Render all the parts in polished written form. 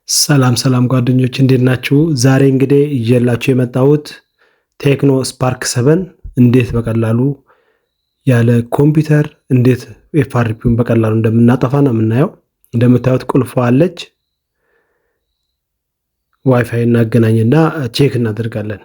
ሰላም ሰላም ጓደኞች እንዴት ናችሁ? ዛሬ እንግዲህ ይዤላችሁ የመጣሁት ቴክኖ ስፓርክ 7 እንዴት በቀላሉ ያለ ኮምፒውተር እንዴት ኤፍአርፒውን በቀላሉ እንደምናጠፋ ነው የምናየው። እንደምታዩት ቁልፏ አለች። ዋይፋይ እናገናኝና ቼክ እናደርጋለን።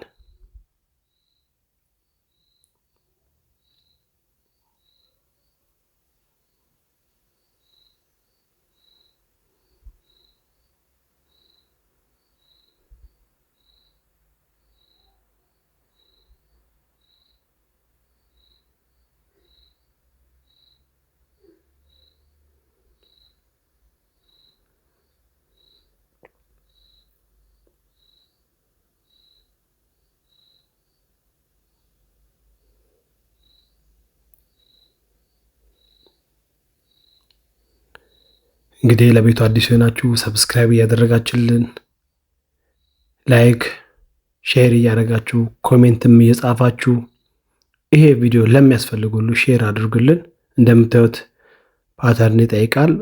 እንግዲህ ለቤቱ አዲስ የሆናችሁ ሰብስክራይብ እያደረጋችሁልን፣ ላይክ ሼር እያደረጋችሁ፣ ኮሜንትም እየጻፋችሁ ይሄ ቪዲዮ ለሚያስፈልጉ ሁሉ ሼር አድርጉልን። እንደምታዩት ፓተርን ይጠይቃል።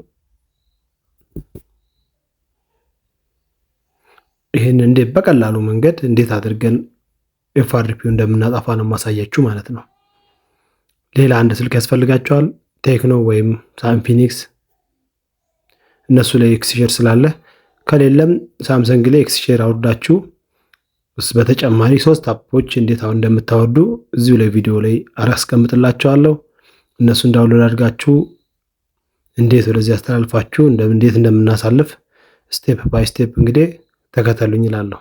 ይህን እንዴት በቀላሉ መንገድ እንዴት አድርገን ኤፍአርፒው እንደምናጠፋ ነው ማሳያችሁ ማለት ነው። ሌላ አንድ ስልክ ያስፈልጋቸዋል። ቴክኖ ወይም ሳምፊኒክስ እነሱ ላይ ኤክስሼር ስላለ፣ ከሌለም ሳምሰንግ ላይ ኤክስሼር አውርዳችሁ በተጨማሪ 3 አፖች እንዴት አሁን እንደምታወርዱ እዚሁ ላይ ቪዲዮ ላይ አስቀምጥላችኋለሁ። እነሱን ዳውንሎድ አድርጋችሁ እንዴት ወደዚህ አስተላልፋችሁ እንዴት እንደምናሳልፍ ስቴፕ ባይ ስቴፕ እንግዲህ ተከተሉኝ እላለሁ።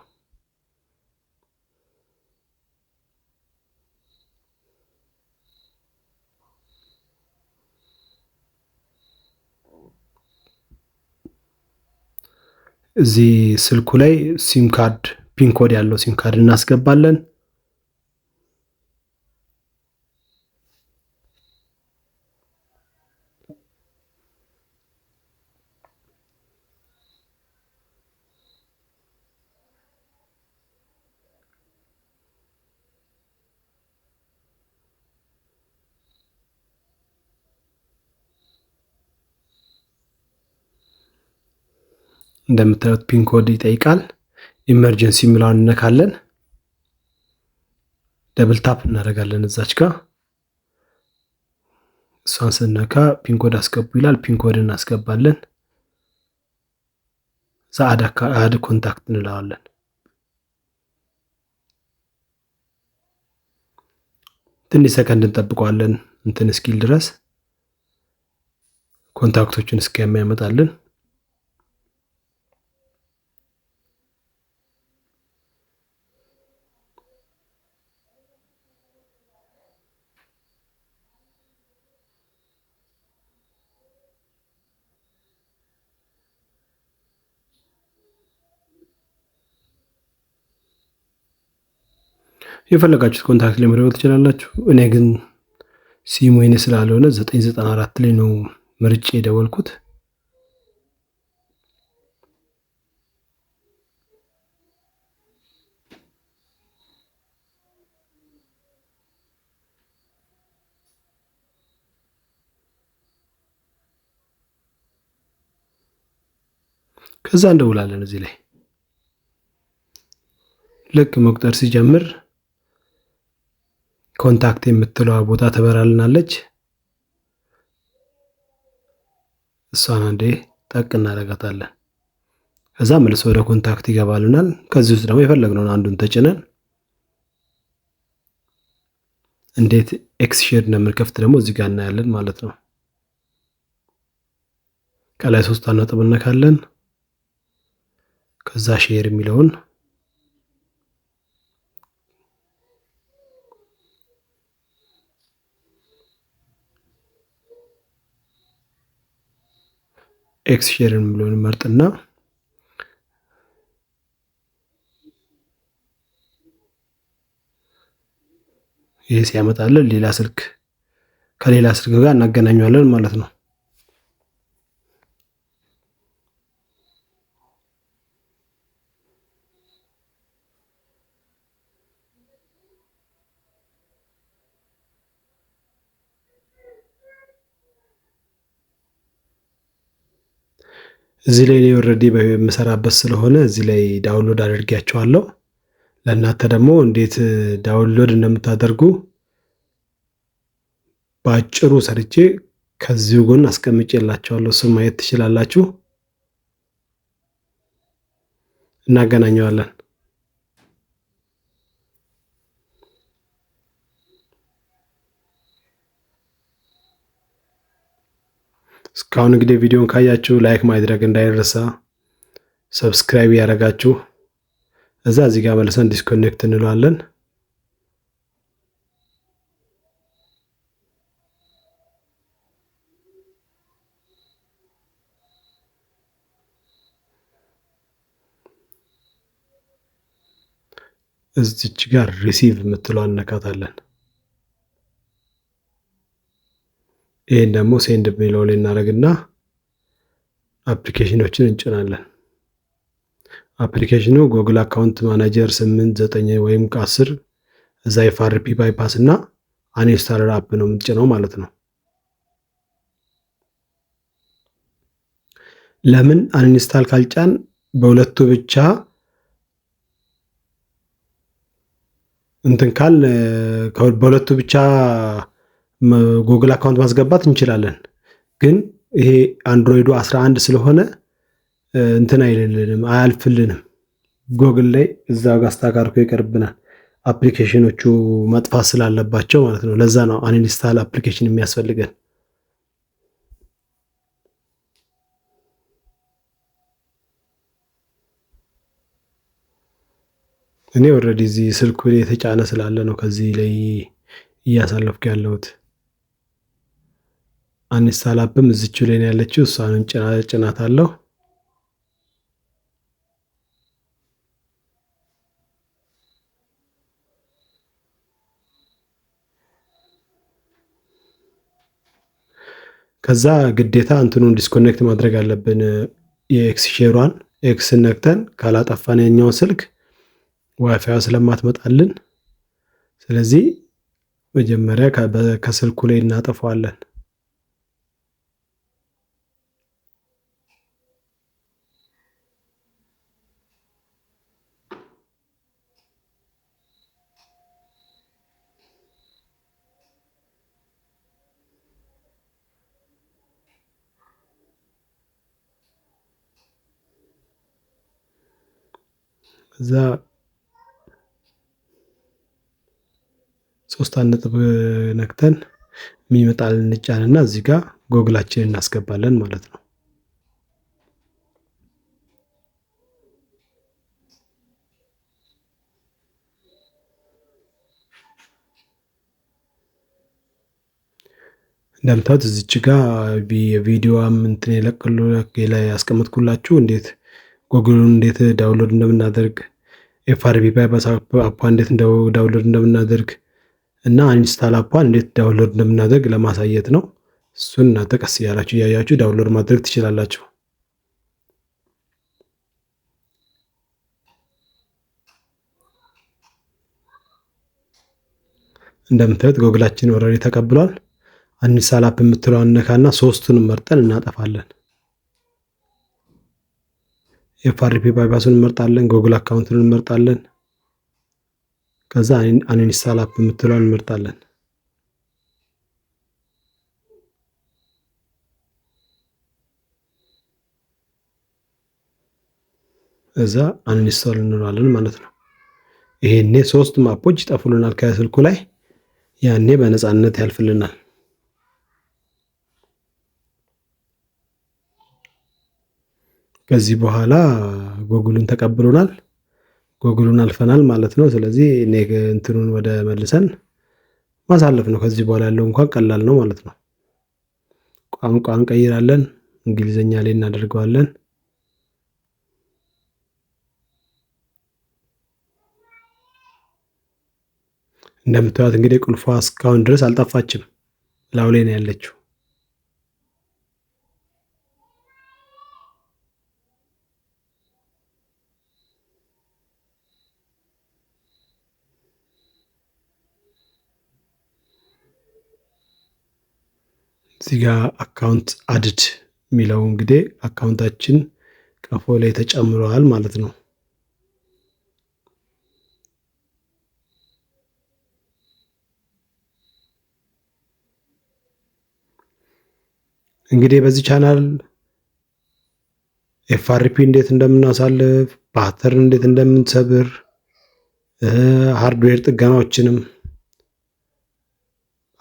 እዚህ ስልኩ ላይ ሲም ካርድ ፒን ኮድ ያለው ሲም ካርድ እናስገባለን። እንደምታዩት ፒን ኮድ ይጠይቃል። ኢመርጀንሲ የሚለውን እነካለን። ደብል ታፕ እናደርጋለን እዛች ጋር። እሷን ስነካ ፒን ኮድ አስገቡ ይላል። ፒን ኮድ እናስገባለን። አድ ኮንታክት እንለዋለን። ትንሽ ሰከንድ እንጠብቀዋለን እንትን እስኪል ድረስ ኮንታክቶችን እስኪያመጣልን። የፈለጋችሁት ኮንታክት ላይ መደወል ትችላላችሁ። እኔ ግን ሲሙ የኔ ስላልሆነ 994 ላይ ነው ምርጬ የደወልኩት። ከዛ እንደውላለን። እዚህ ላይ ልክ መቁጠር ሲጀምር ኮንታክት የምትለዋ ቦታ ትበራልናለች። እሷን አንዴ ጠቅ እናደርጋታለን። ከዛ መልሶ ወደ ኮንታክት ይገባልናል። ከዚህ ውስጥ ደግሞ የፈለግነውን አንዱን ተጭነን እንዴት ኤክስሼር እንደምንከፍት ደግሞ እዚህ ጋር እናያለን ማለት ነው። ከላይ 3 ነጥብ እነካለን። ከዛ ሼር የሚለውን ኤክስሼር የሚለውን መርጥና ይሄ ሲያመጣልን ሌላ ስልክ ከሌላ ስልክ ጋር እናገናኘዋለን ማለት ነው። እዚህ ላይ እኔ ኦልሬዲ በምሰራበት ስለሆነ እዚህ ላይ ዳውንሎድ አድርጌያቸዋለሁ። ለእናንተ ደግሞ እንዴት ዳውንሎድ እንደምታደርጉ በአጭሩ ሰርቼ ከዚሁ ጎን አስቀምጬላችኋለሁ። እሱን ማየት ትችላላችሁ። እናገናኘዋለን። እስካሁን እንግዲህ ቪዲዮን ካያችሁ ላይክ ማድረግ እንዳይረሳ፣ ሰብስክራይብ ያደረጋችሁ እዚህ ጋር መልሰን ዲስኮኔክት እንለዋለን። እዚች ጋር ሪሲቭ የምትለዋን እነካታለን። ይህን ደግሞ ሴንድ የሚለው ላይ እናደርግና አፕሊኬሽኖችን እንጭናለን። አፕሊኬሽኑ ጉግል አካውንት ማናጀር 8 9 ወይም 10 እዛ ኤፍአርፒ ባይፓስ እና አንኢንስታለር አፕ ነው የምንጭነው ማለት ነው። ለምን አንኢንስታል ካልጫን በሁለቱ ብቻ እንትን ካል በሁለቱ ብቻ ጉግል አካውንት ማስገባት እንችላለን። ግን ይሄ አንድሮይዱ 11 ስለሆነ እንትን አይልልንም፣ አያልፍልንም። ጉግል ላይ እዛ ጋር አስተካክሎ ይቀርብናል፣ አፕሊኬሽኖቹ መጥፋት ስላለባቸው ማለት ነው። ለዛ ነው አንኢንስታል አፕሊኬሽን የሚያስፈልገን። እኔ ኦልሬዲ እዚህ ስልኩ ላይ የተጫነ ስላለ ነው ከዚህ ላይ እያሳለፍኩ ያለሁት። አንኢንስታል አፕም እዚቹ ላይ ነው ያለችው፣ እሷንም ጭናት አለው። ከዛ ግዴታ እንትኑን ዲስኮኔክት ማድረግ አለብን። የኤክስ ሼሯን ኤክስ ነክተን ካላጠፋን የኛውን ስልክ ዋይፋይ ስለማትመጣልን፣ ስለዚህ መጀመሪያ ከስልኩ ላይ እናጠፋዋለን። እዛ 3 ነጥብ ነክተን የሚመጣልን እንጫንና እዚህ ጋር ጎግላችንን እናስገባለን ማለት ነው። እንደምታዩት እዚች ጋር የቪዲዮዋም እንትን ላይ ያስቀመጥኩላችሁ እንዴት ጉግሉን እንዴት ዳውንሎድ እንደምናደርግ ኤፍአርፒ ባይፓስ አፓ እንዴት ዳውንሎድ እንደምናደርግ እና አንኢንስታል አፓን እንዴት ዳውንሎድ እንደምናደርግ ለማሳየት ነው። እሱን እናንተ ቀስ እያላችሁ እያያችሁ ዳውንሎድ ማድረግ ትችላላችሁ። እንደምታዩት ጉግላችን ኦልሬዲ ተቀብሏል። አንኢንስታል አፕ የምትለውን ነካና ሶስቱንም መርጠን እናጠፋለን። ኤፍአርፒ ባይፓሱን እንመርጣለን፣ ጉግል አካውንቱን እንመርጣለን። ከዛ አንኢንስታል አፕ የምትለውን እንመርጣለን። እዛ አንኢንስታል እንለዋለን ማለት ነው። ይሄኔ 3 አፖች ይጠፉልናል ከስልኩ ላይ፣ ያኔ በነፃነት ያልፍልናል። ከዚህ በኋላ ጉግሉን ተቀብሎናል፣ ጉግሉን አልፈናል ማለት ነው። ስለዚህ እንትኑን ወደ መልሰን ማሳለፍ ነው። ከዚህ በኋላ ያለው እንኳን ቀላል ነው ማለት ነው። ቋንቋ እንቀይራለን፣ እንግሊዘኛ ላይ እናደርገዋለን። እንደምታዩት እንግዲህ ቁልፏ እስካሁን ድረስ አልጠፋችም፣ ላው ላይ ነው ያለችው። እዚህ ጋር አካውንት አድድ የሚለው እንግዲህ አካውንታችን ቀፎ ላይ ተጨምረዋል ማለት ነው። እንግዲህ በዚህ ቻናል ኤፍአርፒ እንዴት እንደምናሳልፍ፣ ፓተርን እንዴት እንደምንሰብር፣ ሃርድዌር ጥገናዎችንም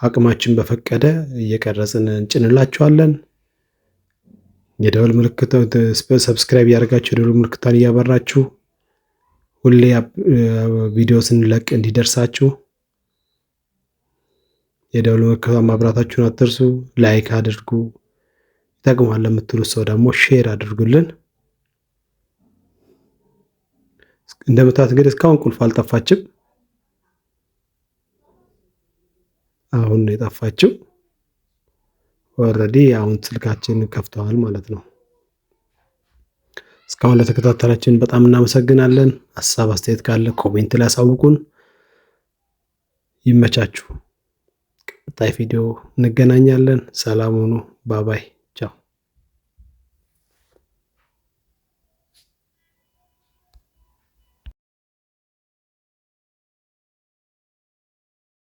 አቅማችን በፈቀደ እየቀረጽን እንጭንላችኋለን። የደወል ምልክት ሰብስክራይብ ያደርጋችሁ የደወል ምልክቷን እያበራችሁ ሁሌ ቪዲዮ ስንለቅ እንዲደርሳችሁ የደወል ምልክቷን ማብራታችሁን አትርሱ። ላይክ አድርጉ። ይጠቅማል ለምትሉት ሰው ደግሞ ሼር አድርጉልን። እንደምታዩት እንግዲህ እስካሁን ቁልፍ አልጠፋችም። አሁን ነው የጠፋችው። ኦልሬዲ አሁን ስልካችን ከፍተዋል ማለት ነው። እስካሁን ለተከታተላችን በጣም እናመሰግናለን። ሀሳብ አስተያየት ካለ ኮሜንት ላይ አሳውቁን። ይመቻችሁ። ቀጣይ ቪዲዮ እንገናኛለን። ሰላም ሁኑ። ባባይ